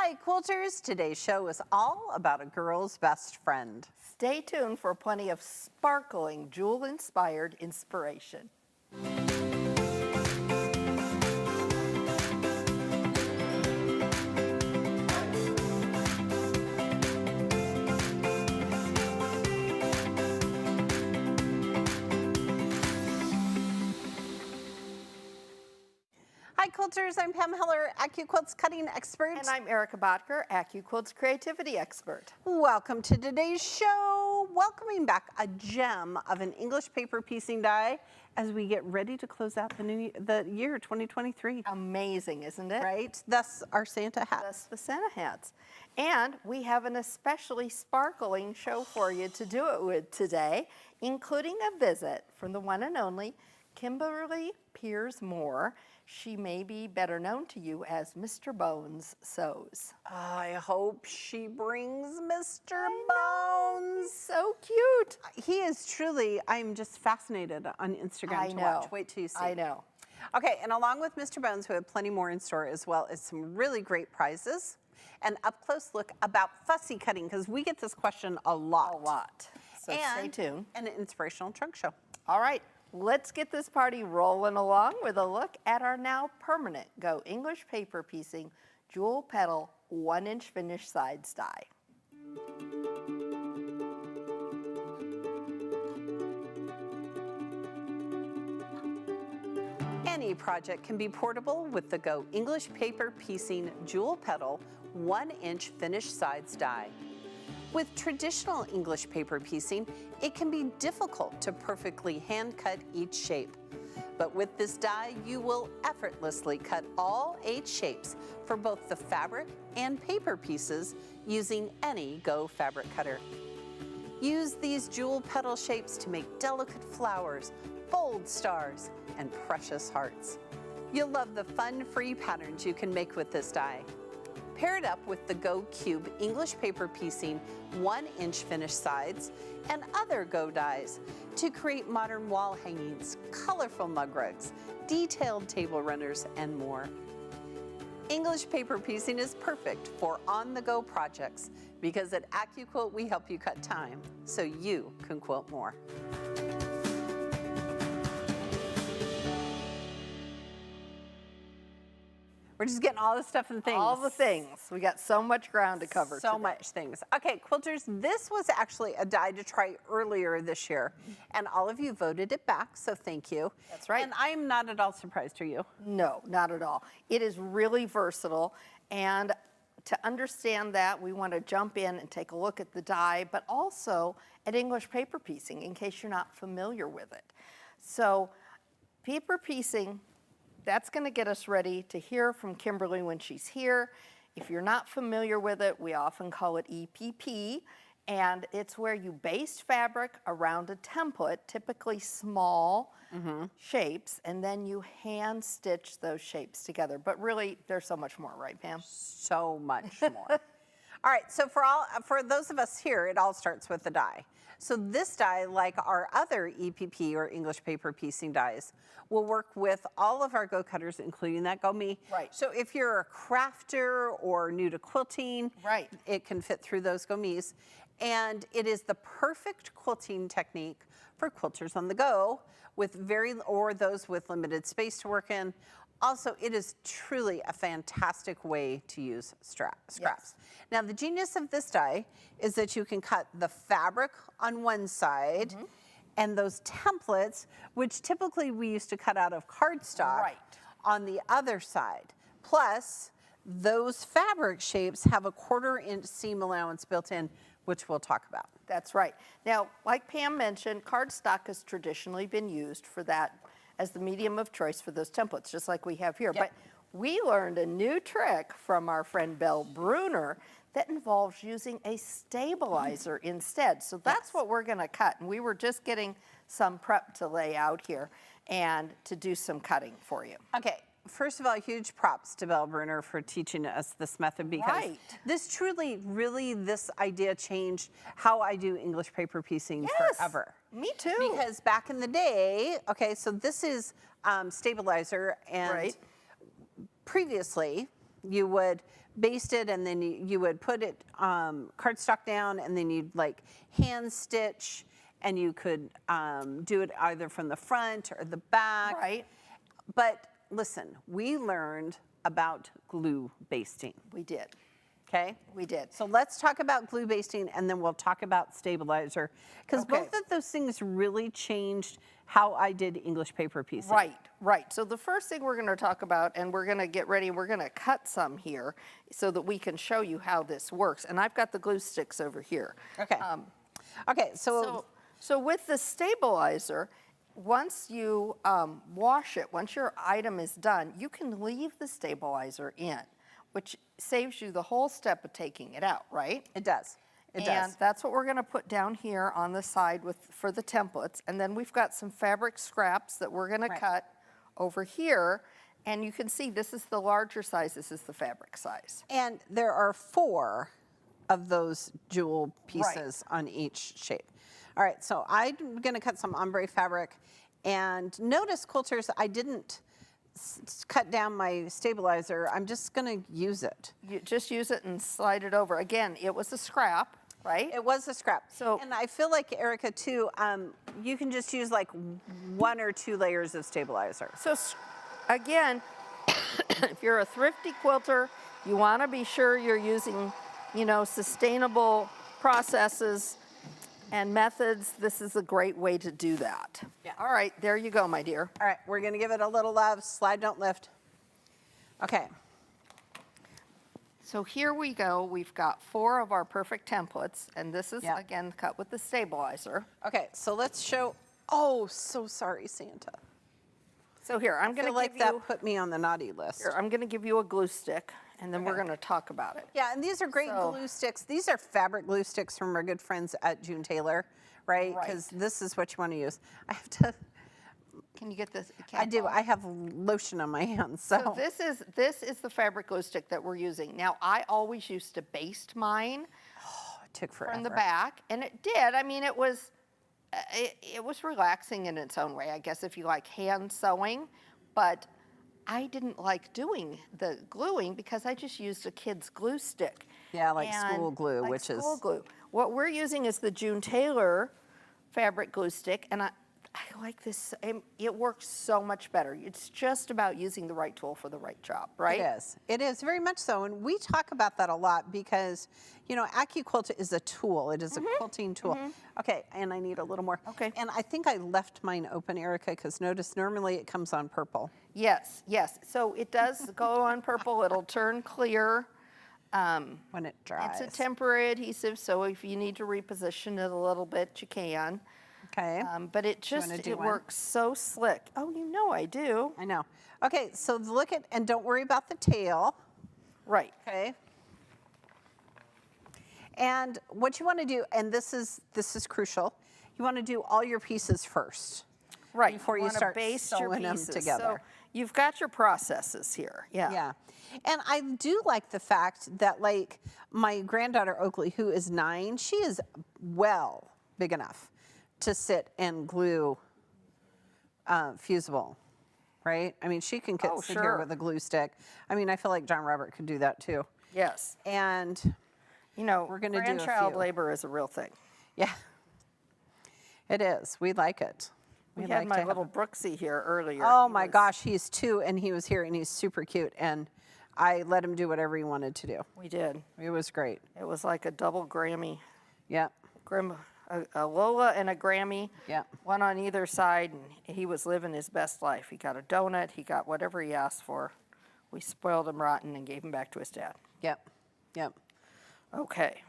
Hi, quilters. Today's show is all about a girl's best friend. Stay tuned for plenty of sparkling jewel-inspired inspiration. Hi, quilters. I'm Pam Heller, AccuQuilt's cutting expert. And I'm Erica Botker, AccuQuilt's creativity expert. Welcome to today's show. Welcoming back a gem of an English paper piecing die as we get ready to close out the year 2023. Amazing, isn't it? Right? Thus our Santa hats. That's the Santa hats. And we have an especially sparkling show for you to do it with today, including a visit from the one and only Kimberly Piers Moore. She may be better known to you as Mr. Bones Sews. I hope she brings Mr. Bones. So cute. He is truly, I'm just fascinated on Instagram to watch. Wait till you see. I know. Okay, and along with Mr. Bones, we have plenty more in store as well as some really great prizes. An up-close look about fussy cutting, because we get this question a lot. A lot. So stay tuned. And an inspirational trunk show. All right. Let's get this party rolling along with a look at our now permanent Go English Paper Piecing Jewel Petal 1-inch finish sides die. Any project can be portable with the Go English Paper Piecing Jewel Petal 1-inch finish sides die. With traditional English paper piecing, it can be difficult to perfectly hand cut each shape. But with this die, you will effortlessly cut all 8 shapes for both the fabric and paper pieces using any Go fabric cutter. Use these jewel petal shapes to make delicate flowers, bold stars, and precious hearts. You'll love the fun, free patterns you can make with this die. Pair it up with the Go Cube English Paper Piecing 1-inch finish sides and other Go dies to create modern wall hangings, colorful mug rugs, detailed table runners, and more. English paper piecing is perfect for on-the-go projects because at AccuQuilt we help you cut time so you can quilt more. We're just getting all the stuff and things. All the things. We got so much ground to cover today. So much things. Okay, quilters, this was actually a die to try earlier this year, and all of you voted it back, so thank you. That's right. And I am not at all surprised, are you? No, not at all. It is really versatile, and to understand that, we want to jump in and take a look at the die, but also at English paper piecing, in case you're not familiar with it. So, paper piecing, that's going to get us ready to hear from Kimberly when she's here. If you're not familiar with it, we often call it EPP, and it's where you baste fabric around a template, typically small shapes, and then you hand stitch those shapes together. But really, there's so much more, right, Pam? So much more. All right, so for those of us here, it all starts with the die. So this die, like our other EPP or English paper piecing dies, will work with all of our Go cutters, including that Go Me. Right. So if you're a crafter or new to quilting, right, it can fit through those Go Me's. And it is the perfect quilting technique for quilters on the go, with or those with limited space to work in. Also, it is truly a fantastic way to use scraps. Yes. Now, the genius of this die is that you can cut the fabric on one side and those templates, which typically we used to cut out of cardstock, on the other side. Plus, those fabric shapes have a 1/4-inch seam allowance built in, which we'll talk about. That's right. Now, like Pam mentioned, cardstock has traditionally been used for that as the medium of choice for those templates, just like we have here. But we learned a new trick from our friend Belle Bruner that involves using a stabilizer instead. So that's what we're gonna cut. And we were just getting some prep to lay out here and to do some cutting for you. Okay. First of all, huge props to Belle Bruner for teaching us this method, because this truly, really, this idea changed how I do English paper piecing forever. Me too. Because back in the day, okay, so this is stabilizer, and previously, you would baste it, and then you would put it cardstock down, and then you'd like hand stitch, and you could do it either from the front or the back. Right. But listen, we learned about glue basting. We did. Okay? We did. So let's talk about glue basting, and then we'll talk about stabilizer, because Okay. both of those things really changed how I did English paper piecing. Right, right. So the first thing we're going to talk about, and we're going to get ready, we're going to cut some here so that we can show you how this works. And I've got the glue sticks over here. Okay. Okay, So with the stabilizer, once you wash it, once your item is done, you can leave the stabilizer in, which saves you the whole step of taking it out, right? it does. It And does. that's what we're going to put down here on the side for the templates. And then we've got some fabric scraps that we're going to Right. cut over here. And you can see this is the larger size, this is the fabric size. And there are 4 of those jewel pieces on each shape. All right, so I'm going to cut some ombre fabric. And notice, quilters, I didn't cut down my stabilizer. I'm just going to use it. You just use it and slide it over. Again, it was a scrap, right? It was a scrap. So- and I feel like, Erica, too, you can just use like 1 or 2 layers of stabilizer. So again, if you're a thrifty quilter, you want to be sure you're using, sustainable processes and methods. This is a great way to do that. Yeah. All right, there you go, my dear. All right, we're going to give it a little love. Slide, don't lift. Okay. So here we go. We've got 4 of our perfect templates, and this is, Yeah. again, cut with the stabilizer. Okay, so let's show. Oh, so sorry, Santa. So here, I'm I going feel to like give you, that put me on the naughty list. here, I'm going to give you a glue stick, and then we're Okay. going to talk about it. Yeah, and these are great So- glue sticks. These are fabric glue sticks from our good friends at June Taylor, right? Right. Because this is what you want to use. I have to. Can you get this? I do. I have lotion on my hands, so. So this is the fabric glue stick that we're using. Now, I always used to baste mine It took forever. from the back, and it did. I mean, it was relaxing in its own way, I guess, if you like hand sewing. But I didn't like doing the gluing because I just used a kid's glue stick. Yeah, like And school glue, like which is. school glue. What we're using is the June Taylor fabric glue stick, and I like this. It works so much better. It's just about using the right tool for the right job, right? It is. It is very much so. And we talk about that a lot because, AccuQuilt is a tool. It is a quilting tool. Okay, and I need a little more. Okay. And I think I left mine open, Erica, because notice normally it comes on purple. Yes, yes. So it does go on purple. It'll turn clear. When it dries. It's a temporary adhesive, so if you need to reposition it a little bit, you can. Okay. But it you wanna just, do it one? works so slick. Oh, I do. I know. Okay, so look at, and don't worry about the tail. Right. Okay. And what you want to do, and this is crucial, you want to do all your pieces first. Right. Before you wanna start baste your sewing them pieces. together. So you've got your processes here. Yeah. Yeah. And I do like the fact that, like, my granddaughter Oakley, who is 9, she is big enough to sit and glue fusible, right? I mean, she can sit here sure. with a glue stick. I mean, I feel like John Robert could do that too. Yes. And We're gonna do a grandchild few. labor is a real thing. yeah, it is. We like it. We like had to my have little it. Brooksy here earlier. Oh He my was- gosh, he's 2 and he was here and he's super cute. And I let him do whatever he wanted to do. We did. It was great. It was like a double Grammy. Yeah. A Lola and a Grammy, Yeah. one on either side, and he was living his best life. He got a donut, he got whatever he asked for. We spoiled him rotten and gave him back to his dad. Yep. Yep. Okay.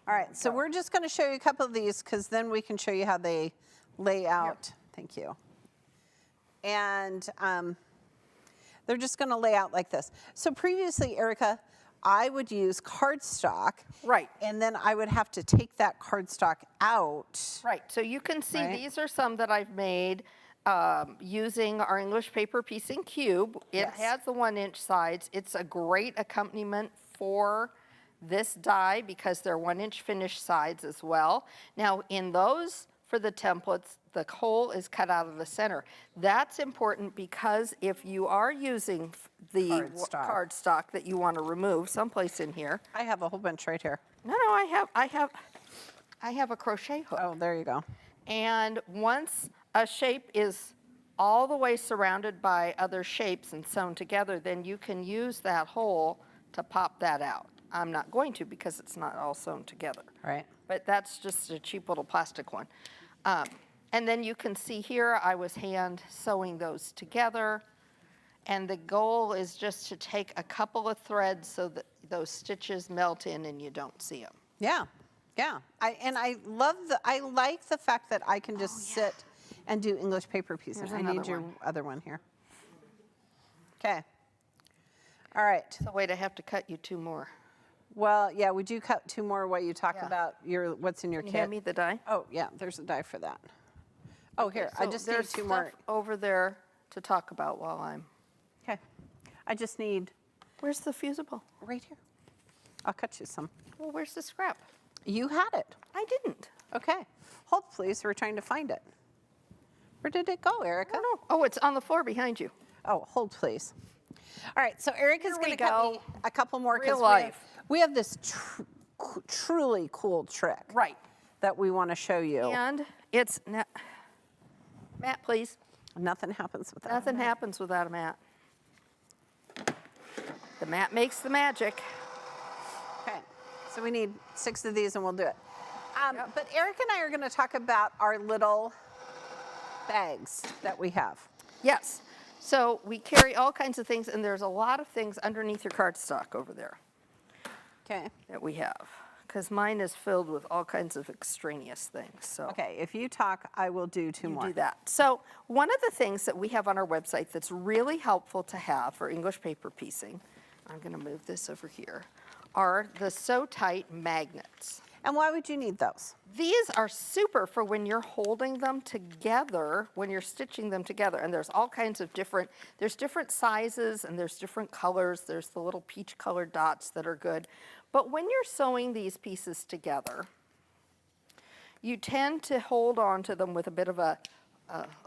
All right, so we're just going to show you a couple of these because then we can show you how they lay out. Thank you. And they're just going to lay out like this. So previously, Erica, I would use cardstock. Right. And then I would have to take that cardstock out. Right, so you can see Right. these are some that I've made using our English paper piecing cube. It Yes. has the 1-inch sides. It's a great accompaniment for this die because they're 1-inch finished sides as well. Now, in those for the templates, the hole is cut out of the center. That's important because if you are using the cardstock that you want to remove someplace in here. I have a whole bunch right here. No, I have a crochet hook. Oh, there you go. And once a shape is all the way surrounded by other shapes and sewn together, then you can use that hole to pop that out. I'm not going to because it's not all sewn together. Right. But that's just a cheap little plastic one. And then you can see here, I was hand sewing those together. And the goal is just to take a couple of threads so that those stitches melt in and you don't see them. Yeah, yeah. I like the fact that I can just sit and do English paper piecing. Here's I another need your one. other one here. Okay. All right. So wait, I have to cut you 2 more. Well, yeah, would you cut 2 more while you talk Yeah. about what's in your Can you kit? hand me the die? Oh, yeah, there's a die for that. Oh, here, I So just need there's 2 more. stuff over there to talk about while I'm. Okay. I just need Where's the fusible? right here. I'll cut you some. Well, where's the scrap? You had it. I didn't. Okay. Hold, please. We're trying to find it. Where did it go, Erica? Oh, it's on the floor behind you. Oh, hold, please. All right, so Erica's Here going we to cut me go. a couple more Real because life. we have this truly cool trick Right. that we want to show you. And it's, Matt, please. Nothing happens without Nothing a mat. happens without a mat. The mat makes the magic. Okay, so we need 6 of these and we'll do it. Yep. But Erica and I are going to talk about our little bags that we have. Yes. So we carry all kinds of things, and there's a lot of things underneath your cardstock over there Okay. that we have, because mine is filled with all kinds of extraneous things. So Okay, if you talk, I will do 2 more. do that. So one of the things that we have on our website that's really helpful to have for English paper piecing, I'm going to move this over here, are the Sew Tight magnets. And why would you need those? These are super for when you're holding them together, when you're stitching them together. And there's all kinds of different sizes and there's different colors. There's the little peach colored dots that are good. But when you're sewing these pieces together, you tend to hold on to them with a bit of a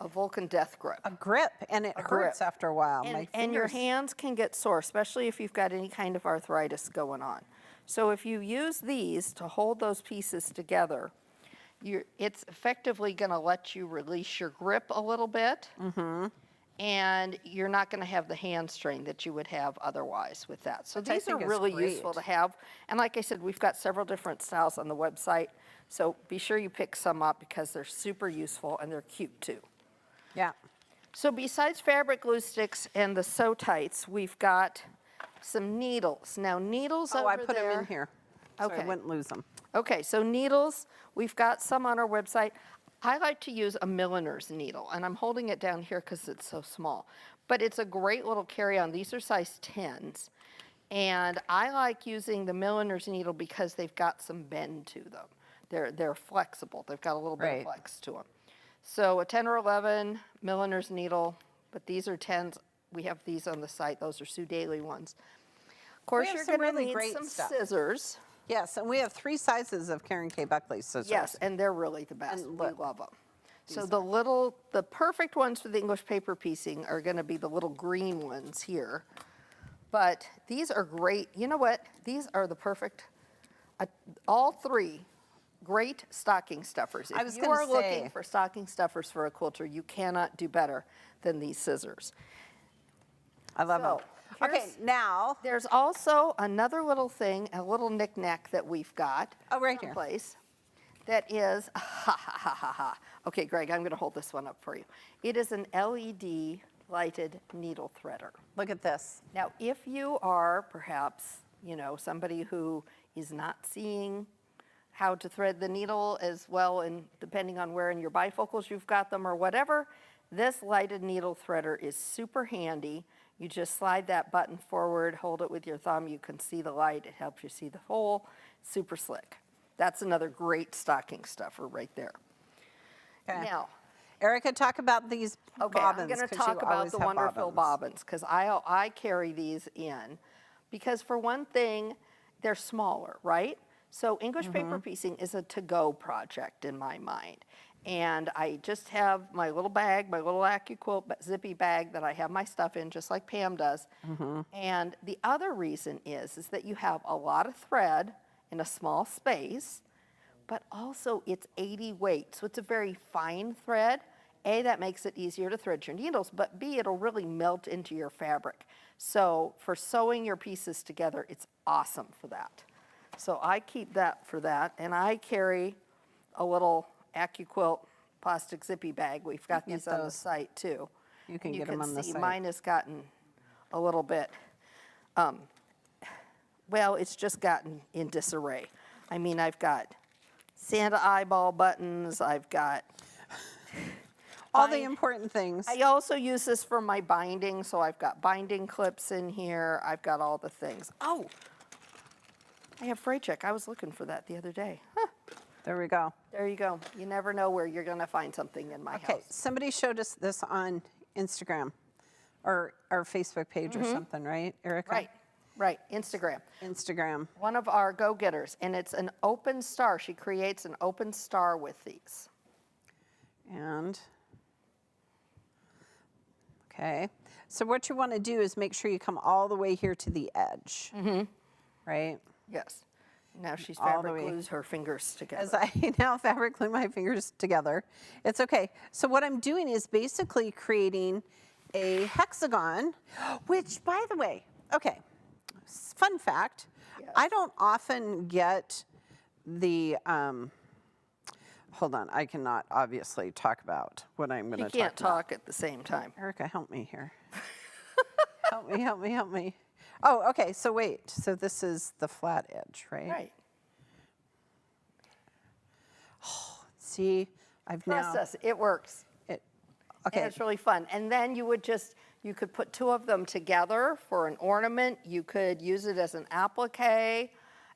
Vulcan death grip. A grip, and it hurts grip. after a while. And your hands can get sore, especially if you've got any kind of arthritis going on. So if you use these to hold those pieces together, it's effectively going to let you release your grip a little bit, and you're not going to have the hand strain that you would have otherwise with that. So Which I these are think is really great. useful to have. And like I said, we've got several different styles on the website, so be sure you pick some up because they're super useful and they're cute too. Yeah. So besides fabric glue sticks and the Sew Tights, we've got some needles. Now needles over Oh, I put there. them in here so I Okay. wouldn't lose them. Okay, so needles, we've got some on our website. I like to use a milliner's needle, and I'm holding it down here because it's so small. But it's a great little carry-on. These are size 10s. And I like using the milliner's needle because they've got some bend to them. They're flexible. They've got a little bit Right. of flex to them. So a 10 or 11 milliner's needle, but these are 10s. We have these on the site. Those are Sue Daly ones. Of course, have you're some going to really need great some stuff. scissors. Yes, and we have 3 sizes of Karen K. Buckley scissors. Yes, and they're really the best. And We look, love them. So the perfect ones for the English paper piecing are going to be the little green ones here. But these are great. You know what? These are the perfect, all 3 great stocking stuffers. I was If you gonna are looking say. for stocking stuffers for a quilter, you cannot do better than these scissors. I love So, them. Okay, here's- now, There's also another little thing, a little knick-knack that we've got. Oh, right here. someplace that is, ha ha ha ha ha. Okay, Greg, I'm going to hold this one up for you. It is an LED lighted needle threader. look at this. Now, if you are perhaps, somebody who is not seeing how to thread the needle as well, and depending on where in your bifocals you've got them or whatever, this lighted needle threader is super handy. You just slide that button forward, hold it with your thumb, you can see the light, it helps you see the hole, super slick. That's another great stocking stuffer right there. Okay. Now, Erica, talk about these okay, bobbins. I'm going to 'cause talk you about always the have wonderful bobbins because I carry these in because for one thing, they're smaller, right? So English paper piecing is a to-go project in my mind. And I just have my little bag, my little AccuQuilt zippy bag that I have my stuff in, just like Pam does. And the other reason is that you have a lot of thread in a small space, but also it's 80 weight, so it's a very fine thread. A, that makes it easier to thread your needles, but B, it'll really melt into your fabric. So for sewing your pieces together, it's awesome for that. So I keep that for that, and I carry a little AccuQuilt plastic zippy bag. We've got these on the site too. You can get them on the site. Mine has gotten a little bit, well, it's just gotten in disarray. I mean, I've got Santa eyeball buttons, I've got all the important things. I also use this for my binding, so I've got binding clips in here. I've got all the things. Oh, I have fray check. I was looking for that the other day. Huh. There we go. There you go. You never know where you're going to find something in my house. Okay, somebody showed us this on Instagram or our Facebook page or something, right, Erica? Right, Instagram. Instagram. One of our go-getters, and it's an open star. She creates an open star with these. And, okay. So what you want to do is make sure you come all the way here to the edge, right? Yes. Now she's All the fabric way. glues her fingers together. As I now fabric glue my fingers together. It's okay. So what I'm doing is basically creating a hexagon, which, by the way, okay, fun fact, Yes. I don't often get the, hold on, I cannot obviously talk about what I'm going to You talk can't about. talk at the same time. Erica, help me here. help me. Oh, okay, so wait, so this is the flat edge, right? Right. See, I've now, Trust us, it works. okay. And it's really fun. And then you could put two of them together for an ornament. You could use it as an applique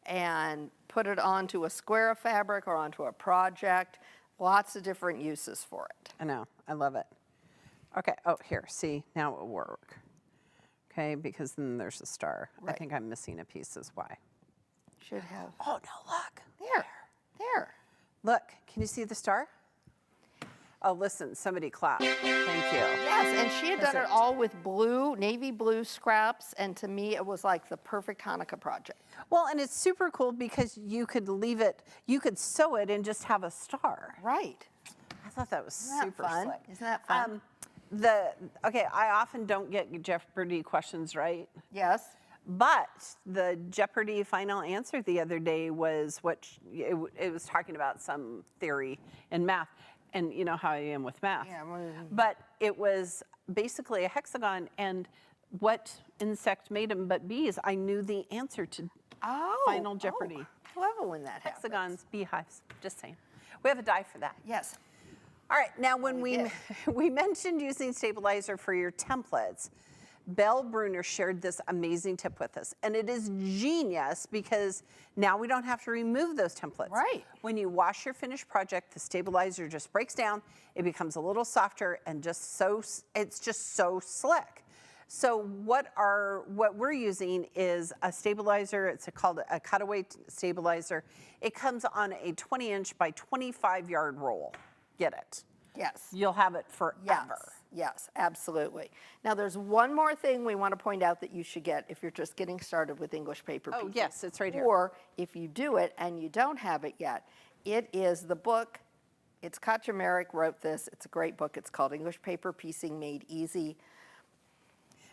and put it onto a square of fabric or onto a project. Lots of different uses for it. I know, I love it. Okay, oh, here, see, now it will work. Okay, because then there's a star. I Right. think I'm missing a piece is why. Should have. Oh, no, look. There. Look, can you see the star? Oh, listen, somebody clap. Thank you. Yes, and she had done Is it it- all with blue, navy blue scraps, and to me it was like the perfect Hanukkah project. Well, and it's super cool because you could leave it, you could sew it and just have a star. Right. I thought that was Isn't that super fun? slick. Isn't that fun? Okay, I often don't get Jeopardy questions right, Yes. but the Jeopardy final answer the other day was it was talking about some theory in math, and you know how I am with math. Yeah, well, But it was basically a hexagon, and what insect made them but bees? I knew the answer to Final Jeopardy. I love it when that happens. Hexagons, beehives, just saying. We have a die for that. Yes. All right, now when we did. we mentioned using stabilizer for your templates, Belle Bruner shared this amazing tip with us, and it is genius because now we don't have to remove those templates. Right. When you wash your finished project, the stabilizer just breaks down, it becomes a little softer, and it's just so slick. So what we're using is a stabilizer. It's called a cutaway stabilizer. It comes on a 20-inch by 25-yard roll. Get it? Yes. You'll have it forever. Yes, absolutely. Now there's one more thing we want to point out that you should get if you're just getting started with English paper Oh, piecing. yes, it's right here. Or if you do it and you don't have it yet, it is the book. It's Katja Merrick wrote this. It's a great book. It's called English Paper Piecing Made Easy.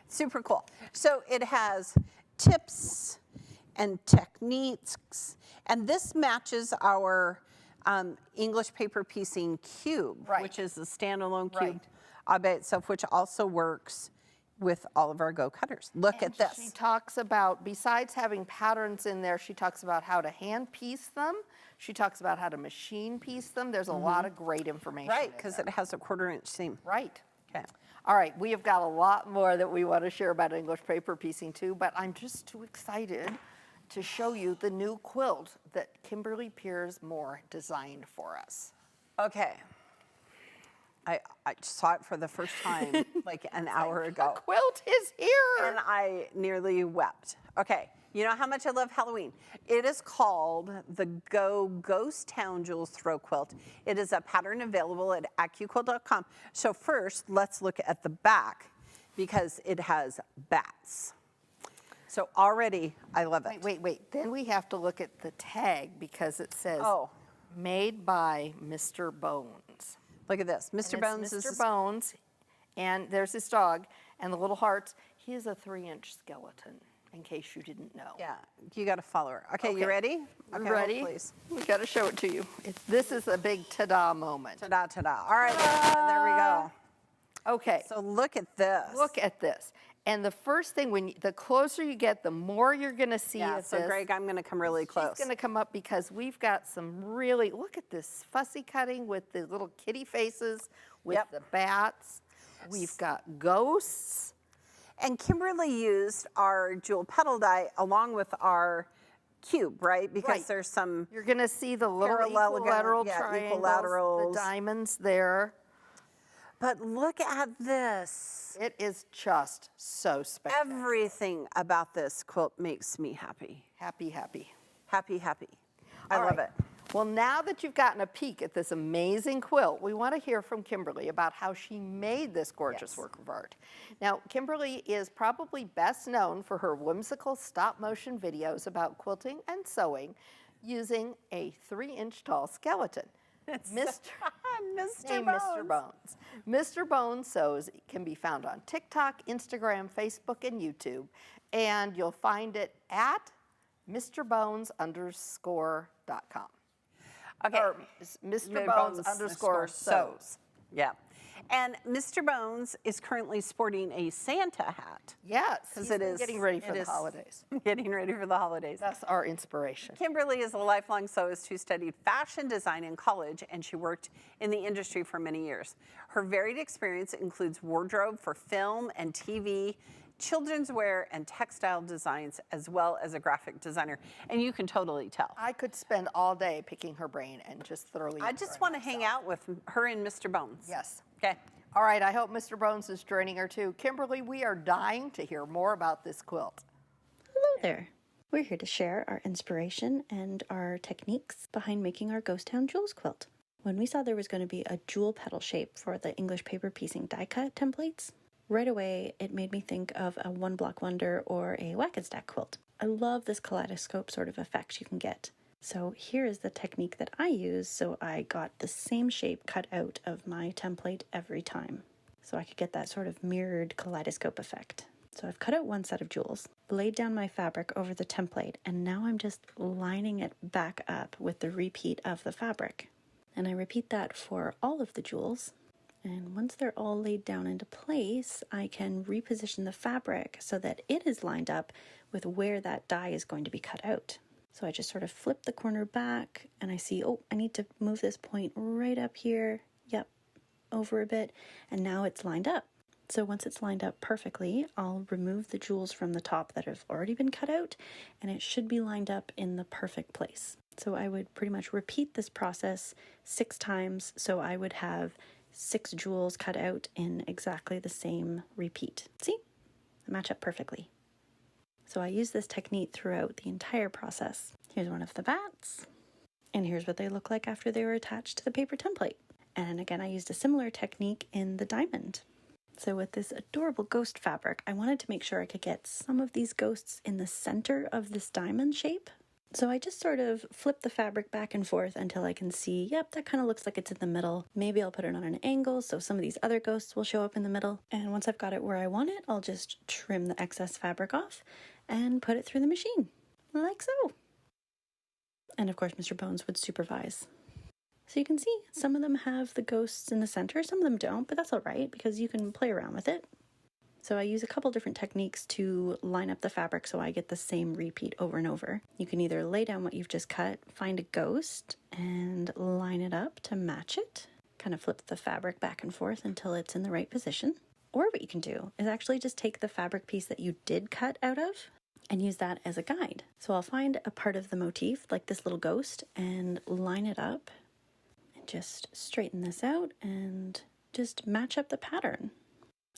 Super cool. So it has tips and techniques, and this matches our English paper piecing cube, Right. which is a standalone Right. cube all by itself, which also works with all of our Go Cutters. Look at this. She talks about, besides having patterns in there, she talks about how to hand piece them. She talks about how to machine piece them. There's a lot of great information Right, in because there. it has a 1/4-inch seam. Right. Okay. All right, we have got a lot more that we want to share about English paper piecing too, but I'm just too excited to show you the new quilt that Kimberly Piers Moore designed for us. Okay. I saw it for the first time like an hour ago. Quilt is here. And I nearly wept. Okay, You know how much I love Halloween. It is called the Go Ghost Town Jewels Throw Quilt. It is a pattern available at AccuQuilt.com. So first, let's look at the back because it has bats. So already, I love it. Wait. Then we have to look at the tag because it says, made by Mr. Bones. Look at this. Mr. Bones is Mr. Bones, and there's his dog, and the little hearts. He is a 3-inch skeleton, in case you didn't know. Yeah, you got to follow her. Okay, you ready? Okay, ready? hold, please. We got to show it to you. This is a big ta-da moment. Ta-da, ta-da. All right, there we go. Okay. So look at this. Look at this. And the first thing, the closer you get, the more you're going to see of so this. Greg, I'm going to come really close. She's going to come up because we've got some really, look at this fussy cutting with the little kitty faces, with the bats. We've got ghosts. And Kimberly used our jewel petal die along with our cube, right? Because there's some You're going to see the little equilateral triangles, equilaterals. the diamonds there. But look at this. It is just so spectacular. Everything about this quilt makes me happy. Happy, happy. Happy, happy. I love it. Well, now that you've gotten a peek at this amazing quilt, we want to hear from Kimberly about how she made this gorgeous work of art. Now, Kimberly is probably best known for her whimsical stop-motion videos about quilting and sewing using a 3-inch tall skeleton. Mr. Bones. Mr. Bones Sews can be found on TikTok, Instagram, Facebook, and YouTube. And you'll find it at MrBones_.com. Okay. Or Mr. Bones_sews. Yeah. And Mr. Bones is currently sporting a Santa hat. Yes, because it is getting ready for the holidays. Getting ready for the holidays. That's our inspiration. Kimberly is a lifelong sewist who studied fashion design in college, and she worked in the industry for many years. Her varied experience includes wardrobe for film and TV, children's wear, and textile designs, as well as a graphic designer. And you can totally tell. I could spend all day picking her brain and just thoroughly I just want to hang out with her and Mr. Bones. Yes. Okay. All right, I hope Mr. Bones is joining her too. Kimberly, we are dying to hear more about this quilt. Hello there. We're here to share our inspiration and our techniques behind making our Ghost Town Jewels quilt. When we saw there was going to be a jewel petal shape for the English paper piecing die cut templates, right away it made me think of a One Block Wonder or a Whack and Stack quilt. I love this kaleidoscope sort of effect you can get. So here is the technique that I use, so I got the same shape cut out of my template every time. So I could get that sort of mirrored kaleidoscope effect. So I've cut out one set of jewels, laid down my fabric over the template, and now I'm just lining it back up with the repeat of the fabric. And I repeat that for all of the jewels. And once they're all laid down into place, I can reposition the fabric so that it is lined up with where that die is going to be cut out. So I just sort of flip the corner back and I see, oh, I need to move this point right up here. Yep, over a bit. And now it's lined up. So once it's lined up perfectly, I'll remove the jewels from the top that have already been cut out, and it should be lined up in the perfect place. So I would pretty much repeat this process 6 times. So I would have 6 jewels cut out in exactly the same repeat. See? They match up perfectly. So I use this technique throughout the entire process. Here's one of the bats, and here's what they look like after they were attached to the paper template. And again, I used a similar technique in the diamond. So with this adorable ghost fabric, I wanted to make sure I could get some of these ghosts in the center of this diamond shape. So I just sort of flip the fabric back and forth until I can see, yep, that kind of looks like it's in the middle. Maybe I'll put it on an angle so some of these other ghosts will show up in the middle. And once I've got it where I want it, I'll just trim the excess fabric off and put it through the machine, like so. And of course, Mr. Bones would supervise. So you can see some of them have the ghosts in the center, some of them don't, but that's all right because you can play around with it. So I use a couple different techniques to line up the fabric so I get the same repeat over and over. You can either lay down what you've just cut, find a ghost, and line it up to match it. Kind of flip the fabric back and forth until it's in the right position. Or what you can do is actually just take the fabric piece that you did cut out of and use that as a guide. So I'll find a part of the motif, like this little ghost, and line it up and just straighten this out and just match up the pattern.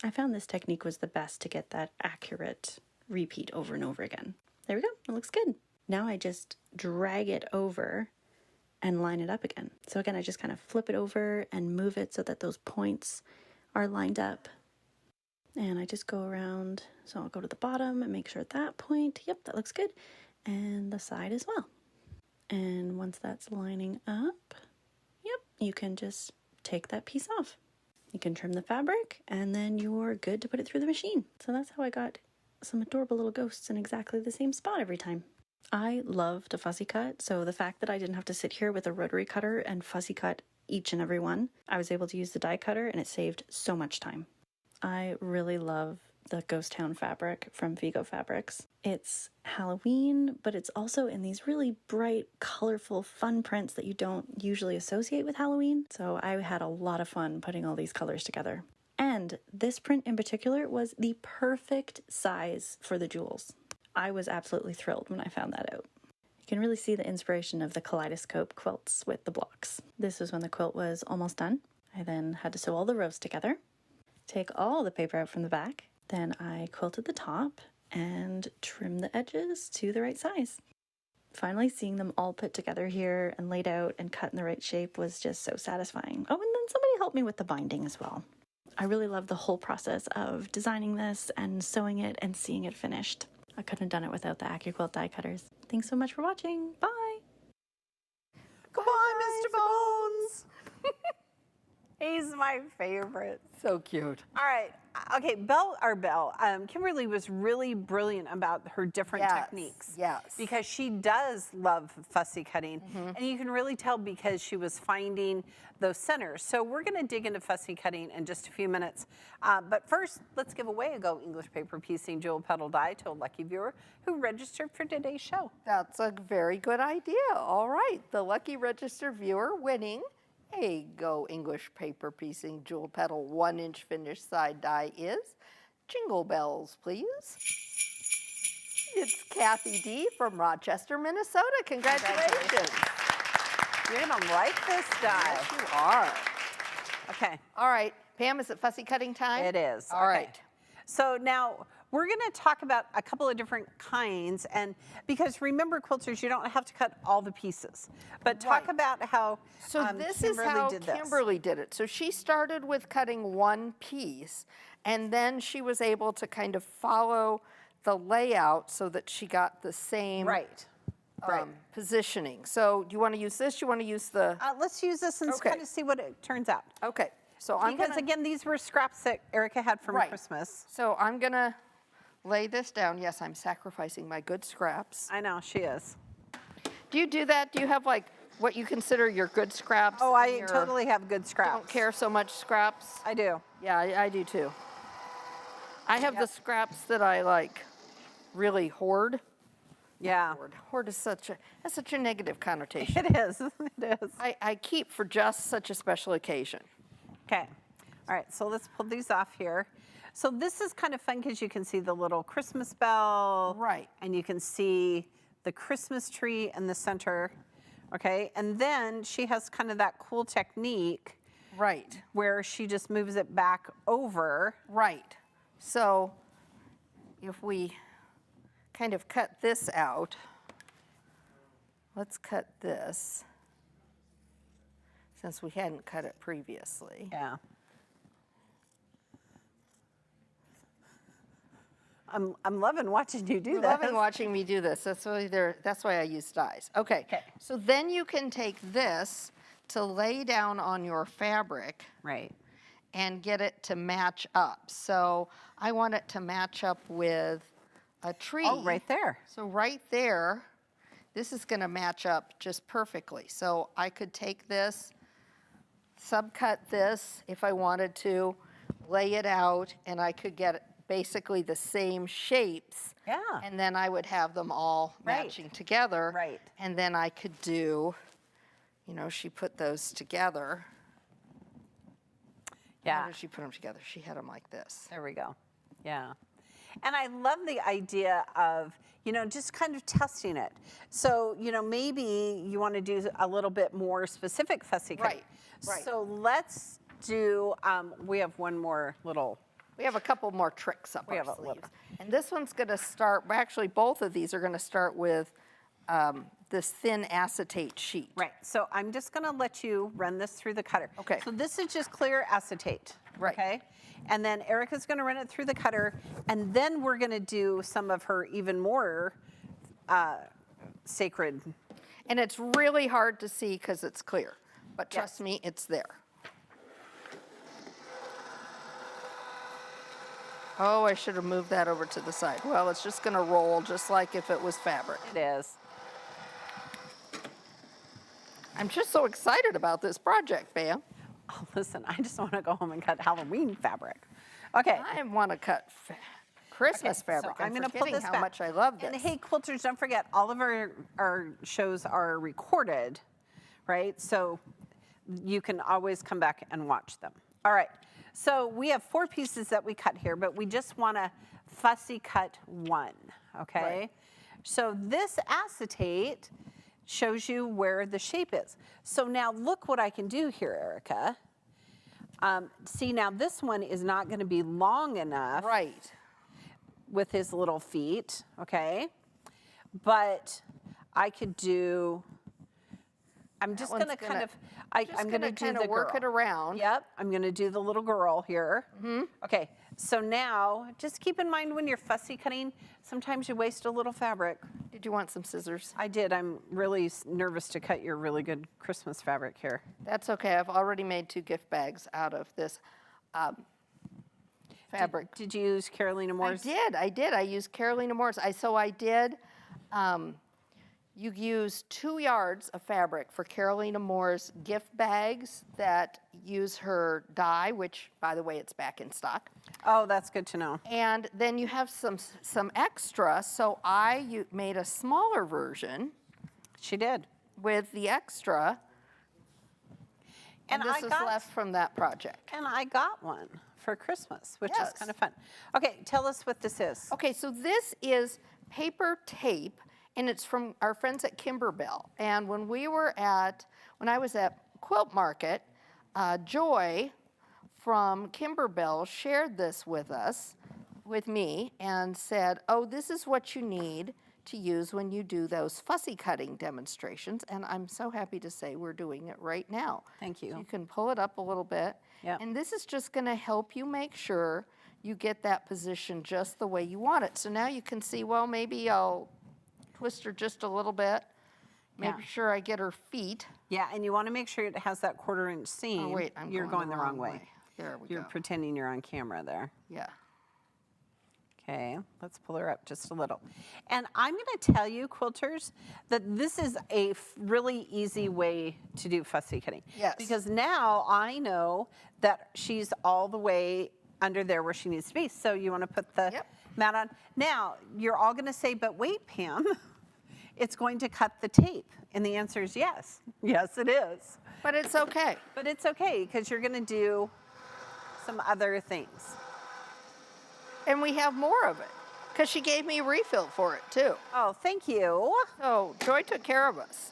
I found this technique was the best to get that accurate repeat over and over again. There we go. It looks good. Now I just drag it over and line it up again. So again, I just kind of flip it over and move it so that those points are lined up. And I just go around, so I'll go to the bottom and make sure that point, yep, that looks good. And the side as well. And once that's lining up, yep, you can just take that piece off. You can trim the fabric and then you're good to put it through the machine. So that's how I got some adorable little ghosts in exactly the same spot every time. I love to fussy cut, so the fact that I didn't have to sit here with a rotary cutter and fussy cut each and every one, I was able to use the die cutter and it saved so much time. I really love the Ghost Town fabric from Vigo Fabrics. It's Halloween, but it's also in these really bright, colorful, fun prints that you don't usually associate with Halloween. So I had a lot of fun putting all these colors together. And this print in particular was the perfect size for the jewels. I was absolutely thrilled when I found that out. You can really see the inspiration of the kaleidoscope quilts with the blocks. This was when the quilt was almost done. I then had to sew all the rows together, take all the paper out from the back, then I quilted the top and trimmed the edges to the right size. Finally, seeing them all put together here and laid out and cut in the right shape was just so satisfying. Oh, and then somebody helped me with the binding as well. I really love the whole process of designing this and sewing it and seeing it finished. I couldn't have done it without the AccuQuilt die cutters. Thanks so much for watching. Bye. Goodbye, Mr. Bones. He's my favorite. So cute. All right. Okay, Kimberly was really brilliant about her different techniques. Yes. Because she does love fussy cutting. And you can really tell because she was finding those centers. So we're going to dig into fussy cutting in just a few minutes. But first, let's give away a Go English Paper Piecing Jewel Petal die to a lucky viewer who registered for today's show. That's a very good idea. All right. The lucky registered viewer winning a Go English Paper Piecing Jewel Petal 1-inch finished side die is, jingle bells, please. It's Kathy D. from Rochester, Minnesota. Congratulations. You're going to like this die. Yes, you are. Okay. All right. Pam, is it fussy cutting time? It is. All right. So now we're going to talk about a couple of different kinds, and because remember, quilters, you don't have to cut all the pieces, but talk about how this is how Kimberly did it. So she started with cutting one piece, and then she was able to kind of follow the layout so that she got the same positioning. So do you want to use this? Do you want to use the? Let's use this and kind of see what it turns out. Okay. So because again, these were scraps that Erica had from Christmas. So I'm gonna lay this down. Yes, I'm sacrificing my good scraps. I know, she is. Do you do that? Do you have like what you consider your good scraps? Oh, I totally have good scraps. Don't care so much scraps? I do. Yeah, I do too. I have the scraps that I like really hoard. Yeah. Hoard is that's such a negative connotation. It is, it is. I keep for just such a special occasion. Okay. All right, so let's pull these off here. So this is kind of fun because you can see the little Christmas bell. Right. And you can see the Christmas tree in the center. Okay, and then she has kind of that cool technique. Right. Where she just moves it back over. Right. So if we kind of cut this out, let's cut this since we hadn't cut it previously. Yeah. I'm loving watching you do that. Loving watching me do this. That's why I use dies. Okay. So then you can take this to lay down on your fabric. Right. And get it to match up. So I want it to match up with a tree. Oh, right there. So right there, this is going to match up just perfectly. So I could take this, subcut this if I wanted to, lay it out, and I could get basically the same shapes. Yeah. And then I would have them all matching together. Right. And then I could do, you know, she put those together. Yeah. How did she put them together? She had them like this. There we go. Yeah. And I love the idea of, you know, just kind of testing it. So, you know, maybe you want to do a little bit more specific fussy cutting. Right. So let's do, we have one more little We have a couple more tricks up We our have a sleeves. little. And this one's going to start, well, actually both of these are going to start with this thin acetate sheet. Right, so I'm just gonna let you run this through the cutter. Okay. So this is just clear acetate. Right. Okay? And then Erica's gonna run it through the cutter, and then we're gonna do some of her even more sacred. And it's really hard to see because it's clear, but trust me, it's there. Oh, I should have moved that over to the side. Well, it's just going to roll just like if it was fabric. It is. I'm just so excited about this project, Bam. Oh, listen, I just wanna go home and cut Halloween fabric. Okay. I want to cut Christmas Okay, fabric. so I'm going to pull forgetting this how back. much I love this. And hey, quilters, don't forget, all of our shows are recorded, right? So you can always come back and watch them. All right, so we have 4 pieces that we cut here, but we just want to fussy cut 1, okay? Right. So this acetate shows you where the shape is. So now look what I can do here, Erica. See, now this one is not going to be long enough Right. with his little feet, okay? But I could do, I'm just one's gonna gonna- kind of, I'm Just gonna going to do kind the of work girl. it around. Yep, I'm gonna do the little girl here. Okay, so now, just keep in mind when you're fussy cutting, sometimes you waste a little fabric. Did you want some scissors? I did, I'm really nervous to cut your really good Christmas fabric here. That's okay. I've already made 2 gift bags out of this fabric. Did you use Carolina Moore's? I did. I used Carolina Moore's. You use 2 yards of fabric for Carolina Moore's gift bags that use her dye, which, by the way, it's back in stock. Oh, that's good to know. And then you have some extra, so I made a smaller version She did. with the extra, and And this I is got- left from that project. And I got one for Christmas, which is Yes. kind of fun. Okay, tell us what this is. Okay, so this is paper tape, and it's from our friends at Kimberbell. And when I was at Quilt Market, Joy from Kimberbell shared this with me, and said, oh, this is what you need to use when you do those fussy cutting demonstrations. And I'm so happy to say we're doing it right now. Thank you. So you can pull it up a little bit. Yep. And this is just going to help you make sure you get that position just the way you want it. So now you can see, well, maybe I'll twist her just a little bit, make Yeah. sure I get her feet. Yeah, and you want to make sure it has that 1/4 inch seam. Oh, wait, I'm You're going the wrong way. There we You're go. pretending you're on camera there. Yeah. Okay, let's pull her up just a little. And I'm going to tell you, quilters, that this is a really easy way to do fussy cutting. Yes. Because now I know that she's all the way under there where she needs to be. So you want to put the Yep. mat on. Now, you're all going to say, but wait, Pam, it's going to cut the tape. And the answer is yes. Yes, it is. But it's okay. But it's okay because you're going to do some other things. And we have more of it, because she gave me a refill for it, too. Oh, thank you. So Joy took care of us.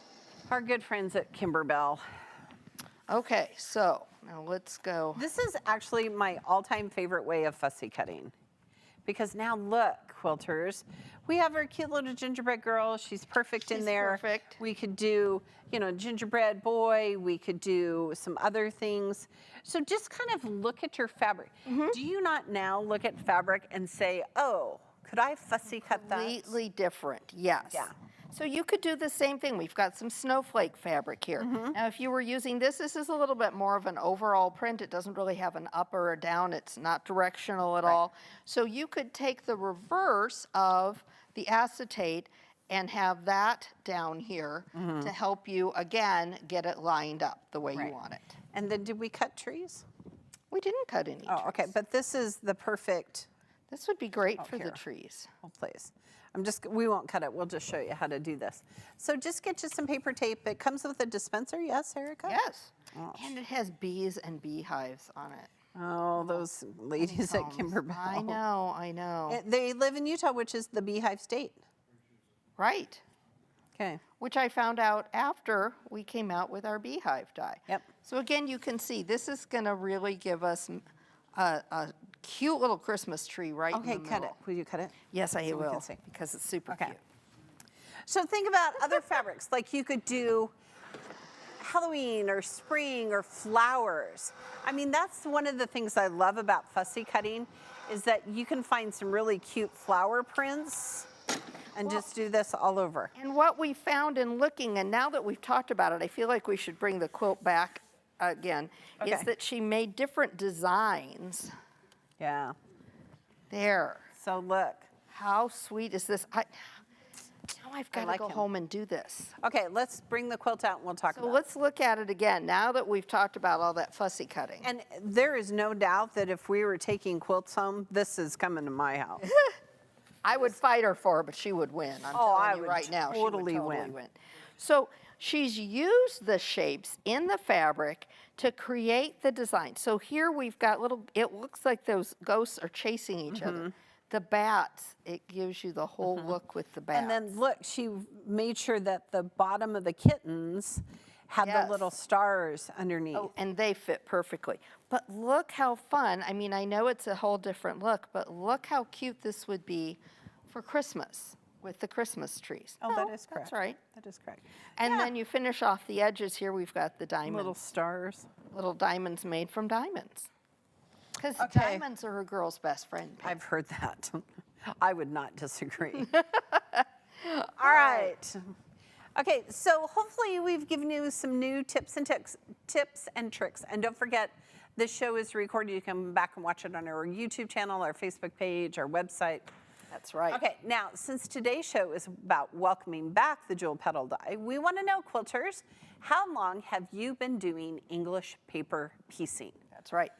Our good friends at Kimberbell. Okay, so now let's go. This is actually my all-time favorite way of fussy cutting. Because now look, quilters, we have our cute little gingerbread girl. She's perfect in She's there. perfect. We could do, gingerbread boy. We could do some other things. So just kind of look at your fabric. Mm-hmm. Do you not now look at fabric and say, oh, could I fussy cut that? Completely different, yes. Yeah. So you could do the same thing. We've got some snowflake fabric here. Now, if you were using this is a little bit more of an overall print. It doesn't really have an up or a down. It's not directional at all. So you could take the reverse of the acetate and have that down here to help you, again, get it lined up the way you Right. want it. And then did we cut trees? We didn't cut any Oh, okay, trees. but this is the perfect This would be great for here. the trees. place. We won't cut it, we'll just show you how to do this. So just get you some paper tape. It comes with a dispenser, yes, Erica? Yes. Oh. And it has bees and beehives on it. Oh, those ladies at Honeycombs. Kimberbell. I know. They live in Utah, which is the beehive state. Right. Okay. Which I found out after we came out with our beehive dye. Yep. So again, you can see this is going to really give us a cute little Christmas tree right in the Okay, middle. cut it. Will you cut it? Yes, I So we can will, see. because it's super Okay. cute. So think about other fabrics, like you could do Halloween or spring or flowers. I mean, that's one of the things I love about fussy cutting is that you can find some really cute flower prints and just do this all over. And what we found in looking, and now that we've talked about it, I feel like we should bring the quilt back again, is Okay. that she made different designs. Yeah. There. So look. How sweet is this? Now I've got to like go him. home and do this. Okay, let's bring the quilt out and we'll talk So about it. let's look at it again, now that we've talked about all that fussy cutting. And there is no doubt that if we were taking quilts home, this is coming to my house. I would fight her for her, but she would win. I'm Oh, telling I you would right now, totally she would totally win. win. So she's used the shapes in the fabric to create the design. So here we've got little, it looks like those ghosts are chasing each other. The bats, it gives you the whole look with the bats. And then look, she made sure that the bottom of the kittens had Yes. the little stars underneath. Oh, and they fit perfectly. But look how fun, I mean, I know it's a whole different look, but look how cute this would be for Christmas with the Christmas trees. Oh, that is correct. That's right. That is correct. And Yeah. then you finish off the edges here, we've got the diamonds. Little stars. Little diamonds made from diamonds. Because Okay. diamonds are a girl's best friend. Pam. I've heard that. I would not disagree. All right. Okay, so hopefully we've given you some new tips and tricks. And don't forget, this show is recorded. You can come back and watch it on our YouTube channel, our Facebook page, our website. That's right. Okay, now, since today's show is about welcoming back the jewel petal die, we want to know, quilters, how long have you been doing English paper piecing? That's right.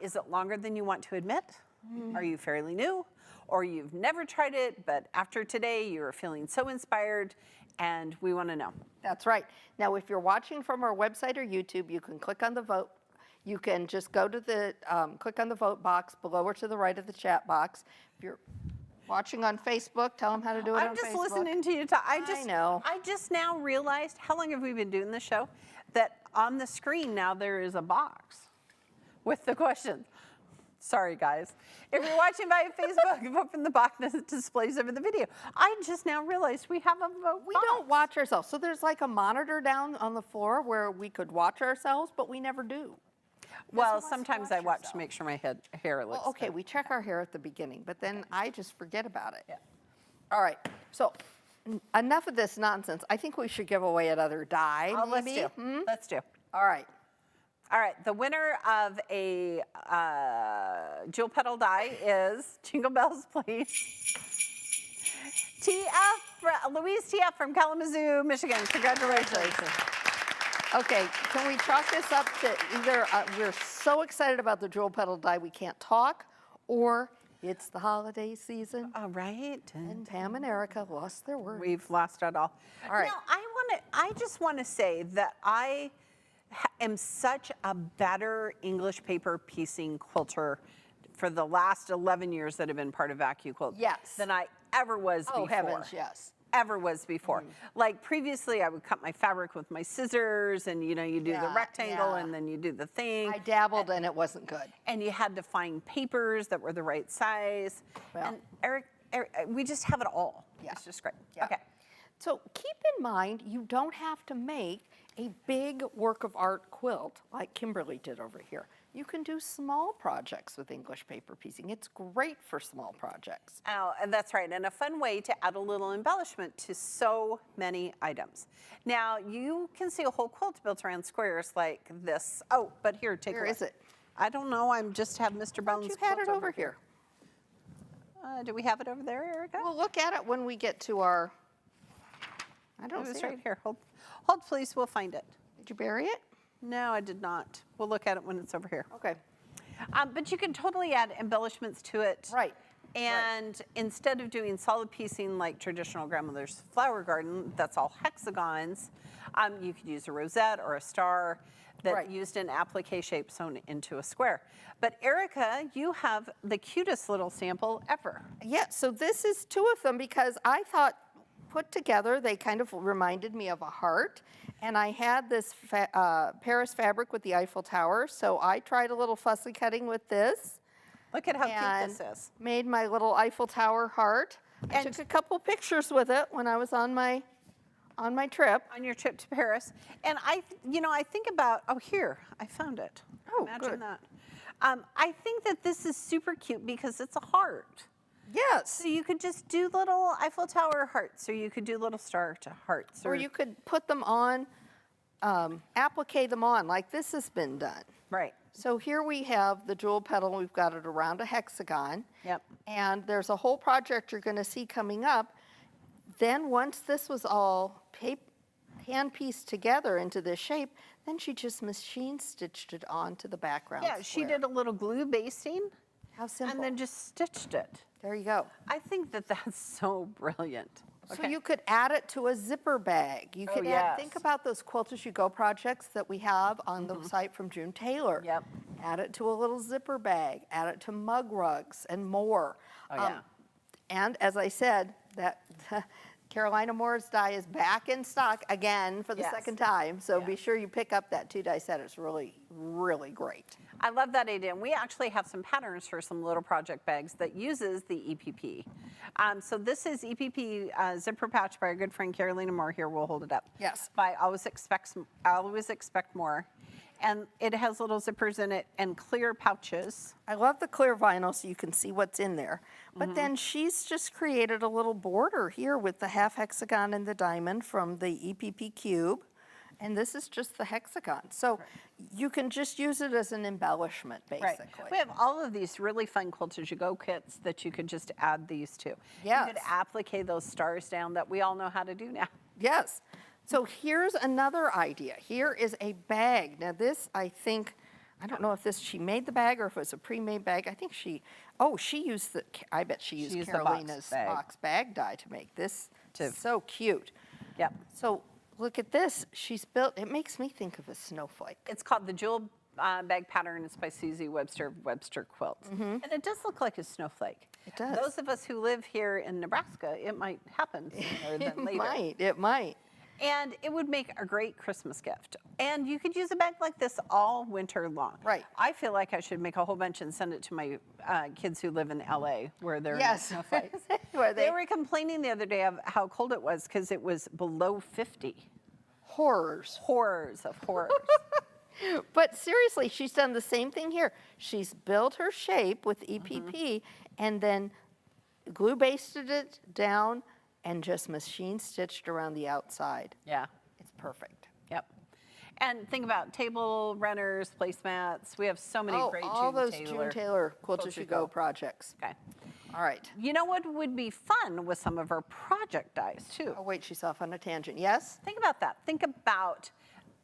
Is it longer than you want to admit? Are you fairly new? Or you've never tried it, but after today you're feeling so inspired, and we want to know. That's right. Now, if you're watching from our website or YouTube, you can click on the vote. You can just go to the, click on the vote box below or to the right of the chat box. If you're watching on Facebook, tell them how to do it on I'm just Facebook. listening to you talk. I know. I just now realized, how long have we been doing this show? That on the screen now there is a box with the questions. Sorry, guys. If you're watching by Facebook, open the box that displays over the video. I just now realized we have a vote We box. don't watch ourselves. So there's like a monitor down on the floor where we could watch ourselves, but we never do. Well, wants to sometimes watch I watch yourself. to make sure my hair looks Well, okay, good. we check our hair at the beginning, but then I just forget about it. Yeah. All right, so enough of this nonsense. I think we should give away another die, Oh, let's maybe? do. Let's do. All right. All right, the winner of a jewel petal die is, jingle bells please, Louise TF from Kalamazoo, Michigan. Congratulations. Okay, can we chalk this up to either we're so excited about the jewel petal die we can't talk, or it's the holiday season All right. and Pam and Erica lost their word. We've lost it all. All right. Now, I just want to say that I am such a better English paper piecing quilter for the last 11 years that have been part of AccuQuilt Yes. than I ever was Oh, before. heavens, yes. Ever was before. Like previously I would cut my fabric with my scissors and you do the Yeah, rectangle yeah. and then you do the thing. I dabbled and it wasn't good. And you had to find papers that were the right size. Well. And Eric, we just have it all. Yeah. It's just great. Yeah. Okay. So keep in mind, you don't have to make a big work of art quilt like Kimberly did over here. You can do small projects with English paper piecing. It's great for small projects. Oh, and that's right. And a fun way to add a little embellishment to so many items. Now, you can see a whole quilt built around squares like this. Oh, but here, take a Where look. is it? I don't know. I'm just have Mr. Bones. You had quilt it over here. Do we have it over there, Erica? We'll look at it when we get to our, I It don't was see right it. here. Hold, please. We'll find it. Did you bury it? No, I did not. We'll look at it when it's over here. Okay. But you can totally add embellishments to it. Right. And instead of doing solid piecing like traditional grandmother's flower garden, that's all hexagons, you could use a rosette or a star that Right. used an applique shape sewn into a square. But Erica, you have the cutest little sample ever. Yeah, so this is two of them because I thought put together, they kind of reminded me of a heart. And I had this Paris fabric with the Eiffel Tower, so I tried a little fussy cutting with this. Look at how and cute this is. made my little Eiffel Tower heart. I And- took a couple pictures with it when I was on my trip. On your trip to Paris. And I think about, oh, here, I found it. Oh, Imagine good. that. I think that this is super cute because it's a heart. Yes. So you could just do little Eiffel Tower hearts, or you could do little star to hearts. Or you could put them on, applique them on like this has been done. Right. So here we have the jewel petal. We've got it around a hexagon. Yep. And there's a whole project you're going to see coming up. Then once this was all hand pieced together into this shape, then she just machine stitched it onto the background Yeah, she square. did a little glue basting How simple. and then just stitched it. There you go. I think that that's so brilliant. So you could add it to a zipper bag. You could yes. think about those Quilt As You Go projects that we have on the site from June Taylor. Yep. Add it to a little zipper bag, add it to mug rugs and more. Oh, yeah. And as I said, that Carolina Moore's die is back in stock again for the Yes. second time. So be Yes. sure you pick up that 2-die set. It's really, really great. I love that idea. And we actually have some patterns for some little project bags that uses the EPP. So this is EPP zipper pouch by our good friend Carolina Moore. Here, we'll hold it up. Yes. By Always Expect More. And it has little zippers in it and clear pouches. I love the clear vinyl so you can see what's in there. But then she's just created a little border here with the half hexagon and the diamond from the EPP cube. And this is just the hexagon. So you can just use it as an embellishment, basically. We have all of these really fun Quilt As You Go kits that you could just add these to. You Yes. could applique those stars down that we all know how to do now. Yes. So here's another idea. Here is a bag. Now this, I think, I don't know if she made the bag or if it was a pre-made bag. I think she used I bet she used used the box Carolina's bag. box bag die to make this. To- So cute. Yep. So look at this. She's built, it makes me think of a snowflake. It's called the Jewel Bag Pattern. It's by Susie Webster of Webster Quilt. And it does look like a snowflake. It does. Those of us who live here in Nebraska, it might happen sooner than later. It might. And it would make a great Christmas gift. And you could use a bag like this all winter long. Right. I feel like I should make a whole bunch and send it to my kids who live in LA, where they're Yes. in snowflakes. Where They were complaining the other day of how cold it was because it was below 50. horrors. Horrors of horrors. But seriously, she's done the same thing here. She's built her shape with EPP and then glue basted it down and just machine stitched around the outside. Yeah. It's perfect. Yep. And think about table runners, placemats. We have so many great all June those Taylor. June Taylor Quilt As You Go projects. Okay. All right. You know what would be fun with some of our project dies too? Oh, wait, she's off on a tangent. Yes? Think about that. Think about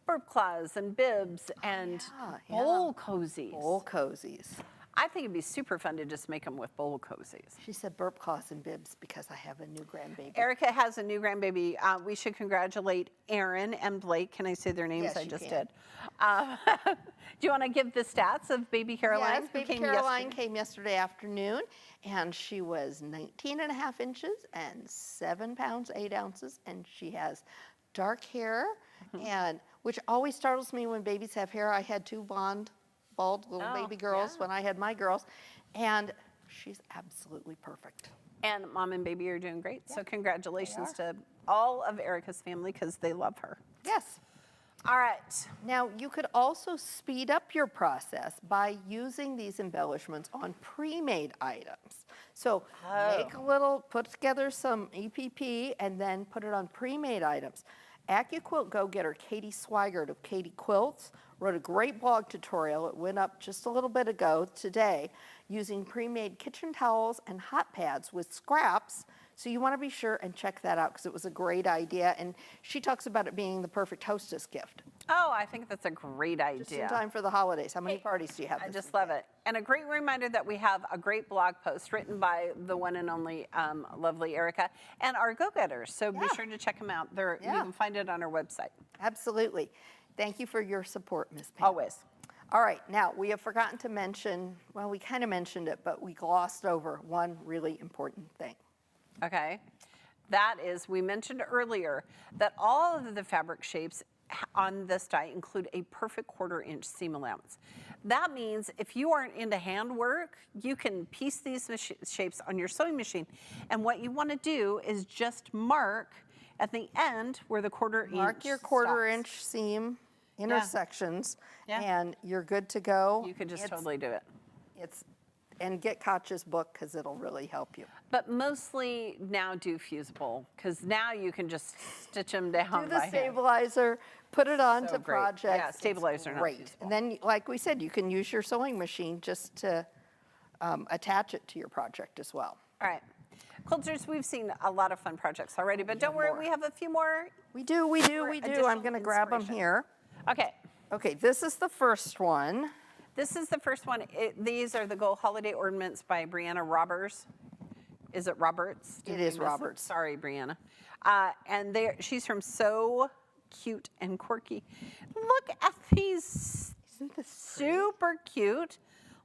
burp claws and bibs and yeah. bowl cozies. Bowl cozies. I think it'd be super fun to just make them with bowl cozies. She said burp claws and bibs because I have a new grandbaby. Erica has a new grandbaby. We should congratulate Aaron and Blake. Can I say their names? Yes, I you just can. did. Do you want to give the stats of baby Caroline? Yes, who baby came Caroline yesterday? came yesterday afternoon, and she was 19 and a half inches and 7 pounds, 8 ounces, and she has dark hair, and which always startles me when babies have hair. I had 2 bald little Oh, baby girls yeah. when I had my girls, and she's absolutely perfect. And mom and baby are doing great. So congratulations to all of Erica's family because they love her. Yes. All right. Now, you could also speed up your process by using these embellishments on pre-made items. So make a little, put together some EPP, and then put it on pre-made items. AccuQuilt go-getter Katie Swigert of Katie Quilts wrote a great blog tutorial. It went up just a little bit ago today using pre-made kitchen towels and hot pads with scraps. So you want to be sure and check that out because it was a great idea. And she talks about it being the perfect hostess gift. Oh, I think that's a great idea. Just in time for the holidays. How many parties do you have I this just weekend? love it. And a great reminder that we have a great blog post written by the one and only lovely Erica and our go-getters. So be Yeah. sure to check them out. You Yeah. can find it on our website. Absolutely. Thank you for your support, Ms. Pam. Always. All right, now we have forgotten to mention, well, we kind of mentioned it, but we glossed over one really important thing. Okay. That is, we mentioned earlier that all of the fabric shapes on this die include a perfect 1/4 inch seam allowance. That means if you aren't into handwork, you can piece these shapes on your sewing machine. And what you want to do is just mark at the end where the 1/4 inch Mark your 1/4 inch seam intersections, and you're good to go. You could just totally do it. And get Katja's book because it'll really help you. But mostly now do fusible because now you can just stitch them down. Do the stabilizer, put it onto So great. projects. Yeah, stabilizer, not great. fusible. And then, like we said, you can use your sewing machine just to attach it to your project as well. All right. Quilters, we've seen a lot of fun projects already, but don't worry, we have a few more. We do. I'm going to grab them here. Okay. Okay, this is the first one. This is the first one. These are the Gold Holiday Ornaments by Brianna Roberts. Is it Roberts? It is Roberts. Sorry, Brianna. And she's from So Cute and Quirky. Look at these Isn't this pretty? super cute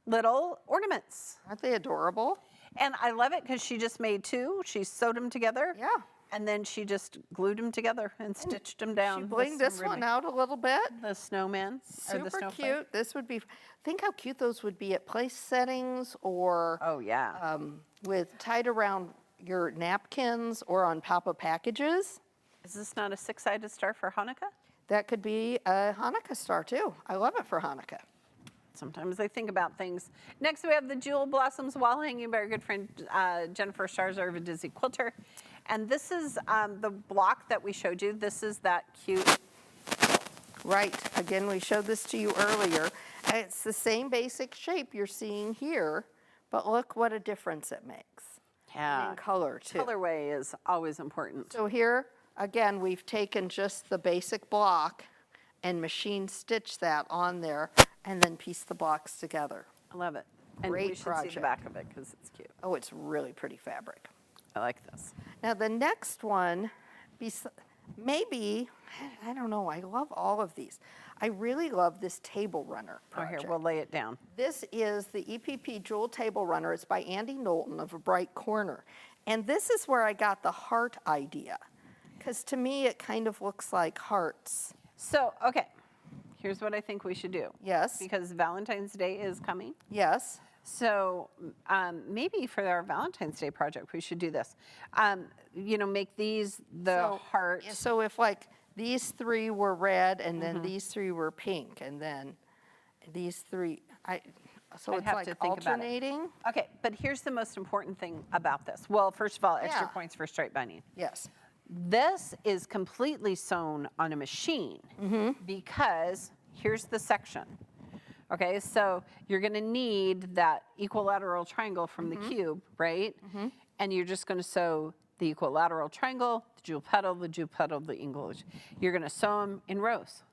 little ornaments. Aren't they adorable? And I love it because she just made 2. She sewed them together. Yeah. And then she just glued them together and stitched them down. She with blinged some this one ribbon. out a little bit. The snowman or the Super snowflake. cute. This would be, think how cute those would be at place settings or Oh yeah. with tied around your napkins or on top of packages. Is this not a 6-sided star for Hanukkah? That could be a Hanukkah star too. I love it for Hanukkah. Sometimes I think about things. Next, we have the Jewel Blossoms Wall Hanging by our good friend Jennifer Starzer of a Dizzy Quilter. And this is the block that we showed you. This is that cute. Right. Again, we showed this to you earlier. It's the same basic shape you're seeing here, but look what a difference it makes. In color too. Colorway is always important. So here, again, we've taken just the basic block and machine stitched that on there and then pieced the blocks together. I love it. And Great we should see project. the back of it because it's cute. Oh, it's really pretty fabric. I like this. Now the next one, maybe, I don't know, I love all of these. I really love this table runner Oh, project. here, we'll lay it down. This is the EPP Jewel Table Runner. It's by Andy Knowlton of A Bright Corner. And this is where I got the heart idea. Because to me, it kind of looks like hearts. So, okay, here's what I think we should do. Yes. Because Valentine's Day is coming. Yes. So maybe for our Valentine's Day project, we should do this. You know, make these the heart. So if like these 3 were red and then these 3 were pink and then these 3, so I'd it's have like to think about it. alternating? Okay, but here's the most important thing about this. Well, first of all, extra Yeah. points for stripe binding. Yes. This is completely sewn on a machine because here's the section. Okay, so you're going to need that equilateral triangle from the cube, right? And you're just going to sew the equilateral triangle, the jewel petal, the English. You're going to sew them in rows.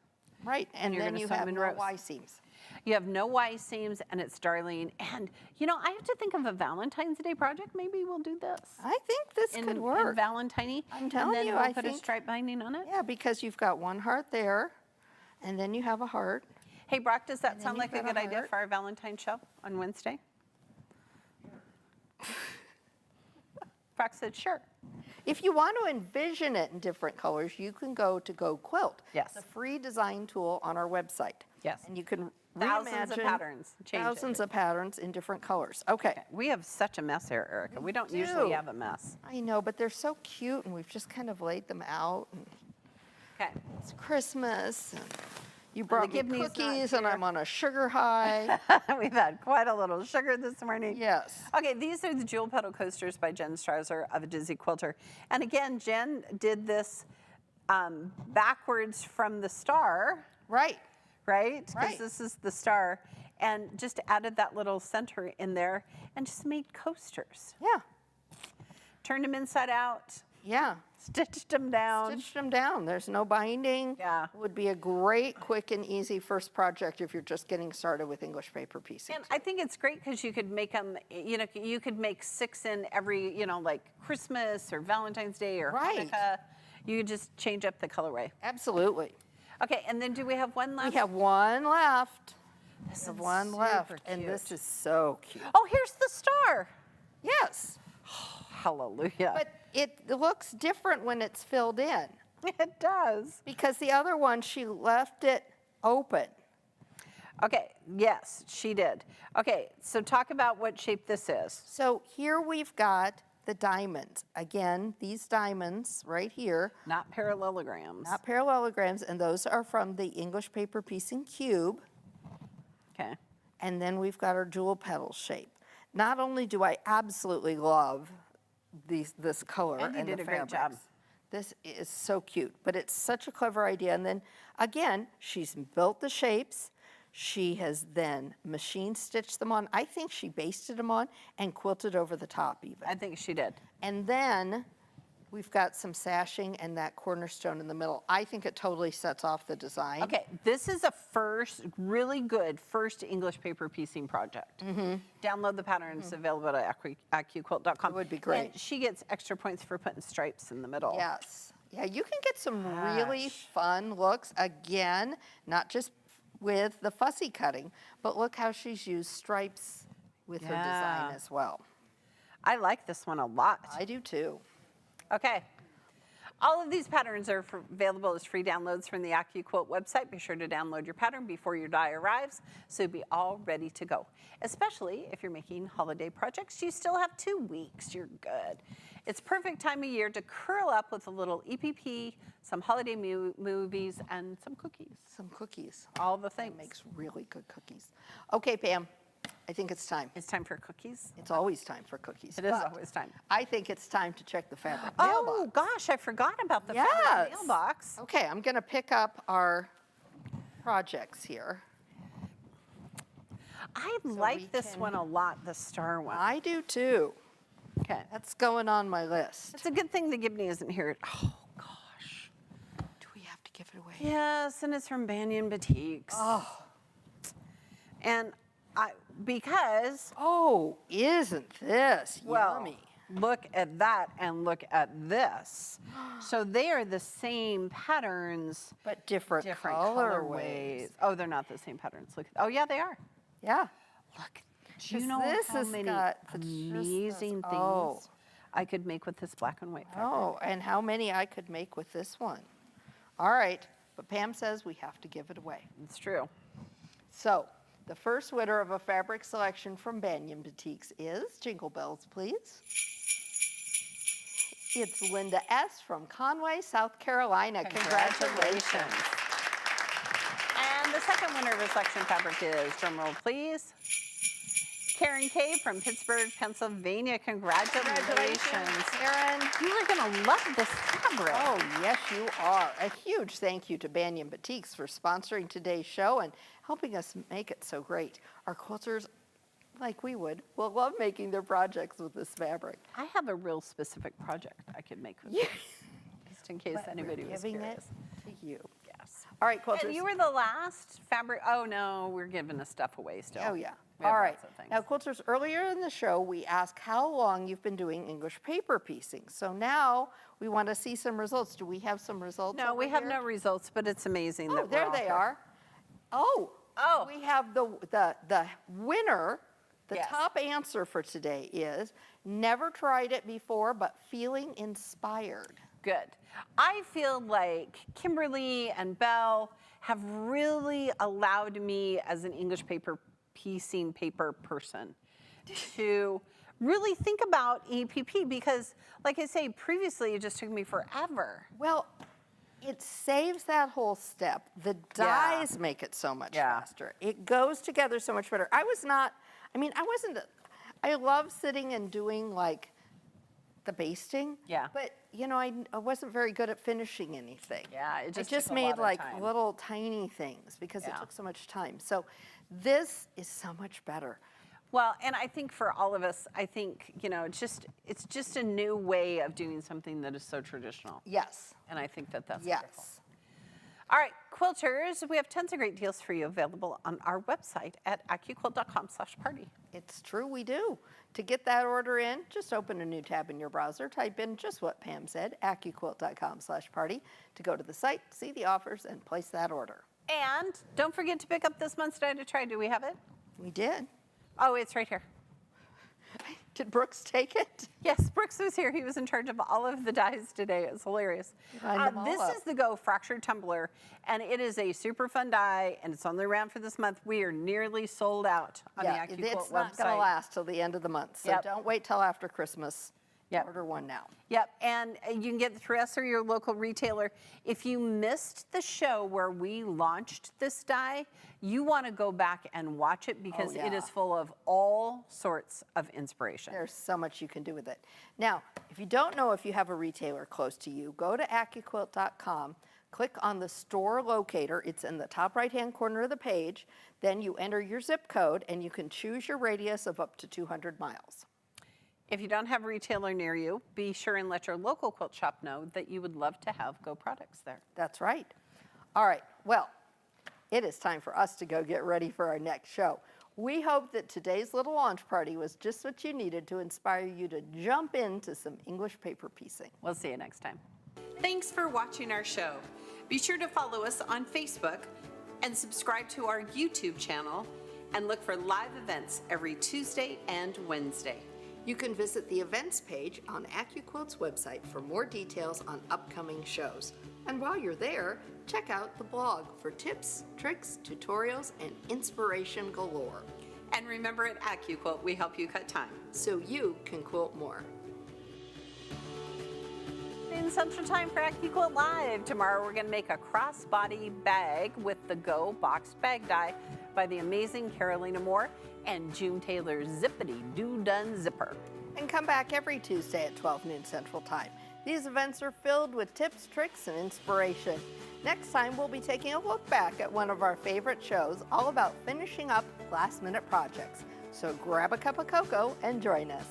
Right, and You're then gonna you sew 'em have in no rows. Y seams. You have no Y seams, and it's darling. And, you know, I have to think of a Valentine's Day project. Maybe we'll do this. I think this could work. In Valentine-y. I'm telling and then you, we'll I put a think- stripe binding on it. Yeah, because you've got one heart there, and then you have a heart. Hey, Brock, does that then sound you've like a got good a idea heart. for our Valentine show on Wednesday? Brock said, sure. If you want to envision it in different colors, you can go to Go Quilt. Yes. It's a free design tool on our website. Yes. And you can Thousands of reimagine patterns. Change thousands it. of patterns in different colors. Okay. We have such a mess here, Erica. We don't do. usually have a mess. I know, but they're so cute, and we've just kind of laid them out. And Okay. it's Christmas. And you brought me Give Me's not cookies, and here. I'm on a sugar high. We've had quite a little sugar this morning. Yes. Okay, these are the Jewel Petal Coasters by Jen Strauser of a Dizzy Quilter. And again, Jen did this backwards from the star, Right. right? Because Right. this is the star. And just added that little center in there and just made coasters. Yeah. Turned them inside out, Yeah. stitched them down. Stitched them down. There's no binding. Yeah. Would be a great, quick, and easy first project if you're just getting started with English paper piecing. And I think it's great because you could make them, you know, you could make 6 in every, you know, like Christmas or Valentine's Day or Right. Hanukkah. You could just change up the colorway. Absolutely. Okay, and then do we have one left? We have one left. This We have is one left, and cute. this is so cute. Oh, here's the star. Yes, Hallelujah. but it looks different when it's filled in. It does. Because the other one, she left it open. Okay, yes, she did. Okay, so talk about what shape this is. So here we've got the diamonds. Again, these diamonds right here, Not parallelograms. not parallelograms, and those are from the English Paper Piecing Cube. Okay. And then we've got our jewel petal shape. Not only do I absolutely love this color And you and did the a great job. fabrics. This is so cute, but it's such a clever idea. And then again, she's built the shapes. She has then machine stitched them on. I think she basted them on and quilted over the top even. I think she did. And then we've got some sashing and that cornerstone in the middle. I think it totally sets off the design. Okay, this is a really good first English paper piecing project. Download the patterns available at AccuQuilt.com. It would be great. And she gets extra points for putting stripes in the middle. Yes. Yeah, you can get some really Gosh. fun looks. Again, not just with the fussy cutting, but look how she's used stripes with her design Yeah. as well. I like this one a lot. I do too. Okay. All of these patterns are available as free downloads from the AccuQuilt website. Be sure to download your pattern before your die arrives so you'll be all ready to go. Especially if you're making holiday projects, you still have 2 weeks. You're good. It's perfect time of year to curl up with a little EPP, some holiday movies, and some cookies. Some cookies. All the things. Makes really good cookies. Okay, Pam, I think it's time. It's time for cookies. It's always time for cookies. It is but always time. I think it's time to check the fabric Oh, mailbox. gosh, I forgot about the Yes. fabric mailbox. Okay, I'm going to pick up our projects here. I we like this can- one a lot, the star one. I do too. Okay. That's going on my list. It's a good thing the Gibney isn't here. Oh, gosh. Do we have to give it away? Yes, and it's from Banyan Boutiques. Oh. And because, Oh, isn't this well, yummy? look at that and look at this. So they are the same patterns, But different colorways. Oh, they're not the same patterns. Look. Oh, yeah, they are. Yeah. Look. Do you 'Cause know this how has many got just this- amazing things oh. I could make with this black and white fabric? Oh, and how many I could make with this one. All right, but Pam says we have to give it away. It's true. So, the first winner of a fabric selection from Banyan Boutiques is, jingle bells please. It's Linda S. from Conway, South Carolina. Congratulations. And the second winner of a selection fabric is, drumroll please, Karen K. from Pittsburgh, Pennsylvania. Congratulations. Karen. You are going to love this fabric. Oh, yes, you are. A huge thank you to Banyan Boutiques for sponsoring today's show and helping us make it so great. Our quilters, like we would, will love making their projects with this fabric. I have a real specific project I could make with Yeah. this, just in case But anybody we're was giving curious. it to you. Yes. All right, quilters. And you were the last fabric. Oh, no, we're giving the stuff away still. Oh, yeah. We have All right. lots of things. Now, quilters, earlier in the show, we asked how long you've been doing English paper piecing. So now we want to see some results. Do we have some results? No, we over have here? no results, but it's amazing Oh, that we're there all they here. are. Oh. Oh. We have the winner. The Yes. top answer for today is never tried it before, but feeling inspired. Good. I feel like Kimberly and Belle have really allowed me as an English paper piecing paper person to really think about EPP because, like I say, previously it just took me forever. Well, it saves that whole step. The Yeah. dies make it so much Yeah. faster. It goes together so much better. I love sitting and doing like the basting. Yeah. But, you know, I wasn't very good at finishing anything. Yeah, it I just just took a made lot of like time. little tiny things because it Yeah. took so much time. So this is so much better. Well, and I think for all of us, I think, you know, it's just a new way of doing something that is so traditional. Yes. And I think that that's wonderful. Yes. All right, quilters, we have tons of great deals for you available on our website at AccuQuilt.com/party. It's true, we do. To get that order in, just open a new tab in your browser, type in just what Pam said, AccuQuilt.com/party, to go to the site, see the offers, and place that order. And don't forget to pick up this month's Die to Try. Do we have it? We did. Oh, it's right here. Did Brooks take it? Yes, Brooks was here. He was in charge of all of the dies today. It was hilarious. Lined them all This up. is the Go Fracture Tumbler, and it is a super fun die, and it's only around for this month. We are nearly sold out on the AccuQuilt it's website. not going to last till the end of the month, so Yep. don't wait till after Christmas. Yep. Order one now. Yep, and you can get it through us or your local retailer. If you missed the show where we launched this die, you want to go back and watch it because it is full of all sorts of inspiration. There's so much you can do with it. Now, if you don't know if you have a retailer close to you, go to AccuQuilt.com, click on the store locator. It's in the top right-hand corner of the page. Then you enter your zip code, and you can choose your radius of up to 200 miles. If you don't have a retailer near you, be sure and let your local quilt shop know that you would love to have Go products there. That's right. All right, well, it is time for us to go get ready for our next show. We hope that today's little launch party was just what you needed to inspire you to jump into some English paper piecing. We'll see you next time. Thanks for watching our show. Be sure to follow us on Facebook and subscribe to our YouTube channel and look for live events every Tuesday and Wednesday. You can visit the events page on AccuQuilt's website for more details on upcoming shows. And while you're there, check out the blog for tips, tricks, tutorials, and inspiration galore. And remember, at AccuQuilt, we help you cut time so you can quilt more. In Central Time for AccuQuilt Live. Tomorrow we're going to make a crossbody bag with the Go boxed bag die by the amazing Carolina Moore and June Taylor's Zippity Doo Done Zipper. And come back every Tuesday at 12 noon Central Time. These events are filled with tips, tricks, and inspiration. Next time we'll be taking a look back at one of our favorite shows all about finishing up last-minute projects. So grab a cup of cocoa and join us.